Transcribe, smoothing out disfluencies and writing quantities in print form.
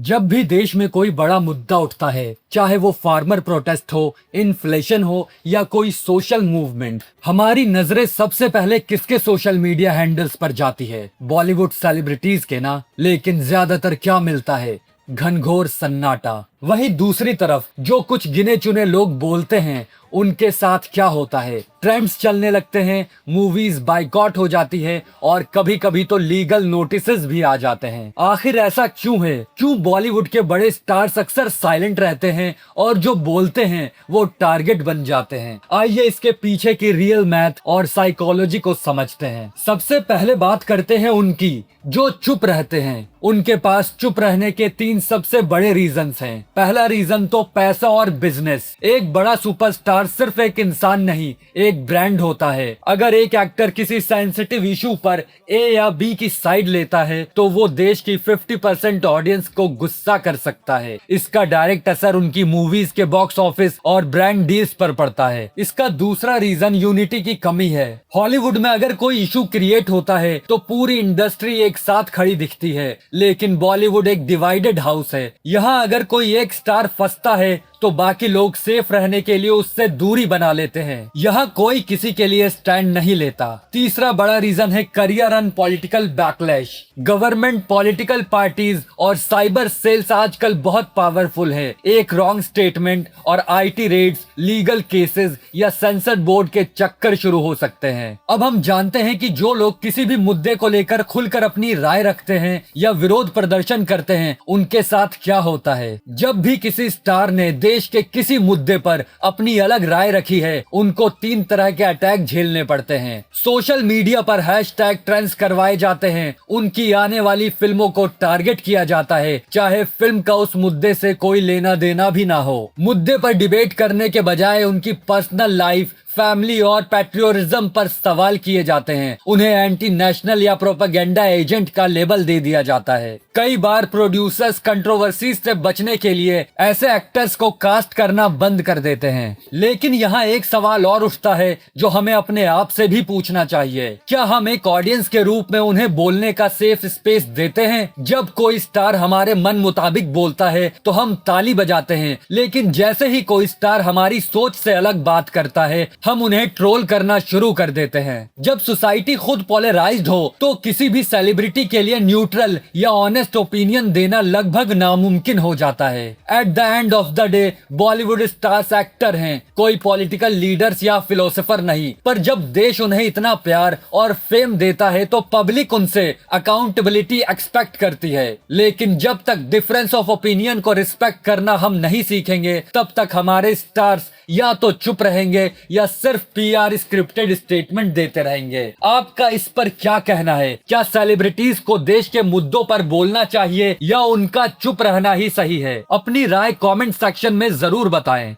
जब भी देश में कोई बड़ा मुद्दा उठता है, चाहे वो फार्मर प्रोटेस्ट हो, इन्फ्लेशन हो या कोई सोशल मूवमेंट, हमारी नजरें सबसे पहले किसके सोशल मीडिया हैंडल्स पर जाती है? बॉलीवुड सेलिब्रिटीज के ना। लेकिन ज्यादातर क्या मिलता है? घनघोर सन्नाटा। वहीं दूसरी तरफ जो कुछ गिने चुने लोग बोलते हैं, उनके साथ क्या होता है? ट्रेंड्स चलने लगते हैं, मूवीज बाइकॉट हो जाती है और कभी कभी तो लीगल नोटिसेस भी आ जाते हैं। आखिर ऐसा क्यों है? क्यों बॉलीवुड के बड़े स्टार्स अक्सर साइलेंट रहते हैं और जो बोलते हैं वो टारगेट बन जाते हैं? आइए इसके पीछे की रियल मैथ और साइकोलॉजी को समझते हैं। सबसे पहले बात करते हैं उनकी जो चुप रहते हैं। उनके पास चुप रहने के 3 सबसे बड़े रीजंस हैं। पहला रीजन तो पैसा और बिजनेस। एक बड़ा सुपरस्टार सिर्फ एक इंसान नहीं, एक ब्रांड होता है। अगर एक एक्टर किसी सेंसिटिव इशू पर ए या बी की साइड लेता है तो वो देश की 50% ऑडियंस को गुस्सा कर सकता है। इसका डायरेक्ट असर उनकी मूवीज के बॉक्स ऑफिस और ब्रांड डील्स पर पड़ता है। इसका दूसरा रीजन यूनिटी की कमी है। हॉलीवुड में अगर कोई इशू क्रिएट होता है तो पूरी इंडस्ट्री एक साथ खड़ी दिखती है, लेकिन बॉलीवुड एक डिवाइडेड हाउस है। यहाँ अगर कोई एक स्टार फंसता है तो बाकी लोग सेफ रहने के लिए उससे दूरी बना लेते हैं। यहाँ कोई किसी के लिए स्टैंड नहीं लेता। तीसरा बड़ा रीजन है career and political backlash. Government, political parties और साइबर सेल्स आजकल बहुत पावरफुल है। एक रॉन्ग स्टेटमेंट और आईटी रेड्स, लीगल केसेस या सेंसर बोर्ड के चक्कर शुरू हो सकते हैं। अब हम जानते हैं कि जो लोग किसी भी मुद्दे को लेकर खुलकर अपनी राय रखते हैं या विरोध प्रदर्शन करते हैं, उनके साथ क्या होता है। जब भी किसी स्टार ने देश के किसी मुद्दे पर अपनी अलग राय रखी है, उनको 3 तरह के अटैक झेलने पड़ते हैं। सोशल मीडिया पर हैशटैग ट्रेंड्स करवाए जाते हैं, उनकी आने वाली फिल्मों को टारगेट किया जाता है, चाहे फिल्म का उस मुद्दे से कोई लेना देना भी ना हो। मुद्दे पर डिबेट करने के बजाय उनकी पर्सनल लाइफ, फैमिली और पैट्रियोटिज्म पर सवाल किए जाते हैं। उन्हें एंटी नेशनल या प्रोपेगेंडा एजेंट का लेबल दे दिया जाता है। कई बार प्रोड्यूसर्स कंट्रोवर्सीज से बचने के लिए ऐसे एक्टर्स को कास्ट करना बंद कर देते हैं। लेकिन यहाँ एक सवाल और उठता है जो हमें अपने आप से भी पूछना चाहिए। क्या हम एक ऑडियंस के रूप में उन्हें बोलने का सेफ स्पेस देते हैं? जब कोई स्टार हमारे मन मुताबिक बोलता है तो हम ताली बजाते हैं, लेकिन जैसे ही कोई स्टार हमारी सोच से अलग बात करता है, हम उन्हें ट्रोल करना शुरू कर देते हैं। जब सोसाइटी खुद पोलराइज्ड हो तो किसी भी सेलिब्रिटी के लिए न्यूट्रल या ऑनेस्ट ओपिनियन देना लगभग नामुमकिन हो जाता है। At the end of the day Bollywood stars actor हैं, कोई पॉलिटिकल लीडर्स या फिलोसोफर नहीं। पर जब देश उन्हें इतना प्यार और फेम देता है तो पब्लिक उनसे अकाउंटेबिलिटी एक्सपेक्ट करती है। लेकिन जब तक डिफरेंस ऑफ ओपिनियन को रिस्पेक्ट करना हम नहीं सीखेंगे, तब तक हमारे स्टार्स या तो चुप रहेंगे या सिर्फ पीआर स्क्रिप्टेड स्टेटमेंट देते रहेंगे। आपका इस पर क्या कहना है? क्या सेलिब्रिटीज को देश के मुद्दों पर बोलना चाहिए या उनका चुप रहना ही सही है? अपनी राय कमेंट सेक्शन में जरूर बताएं।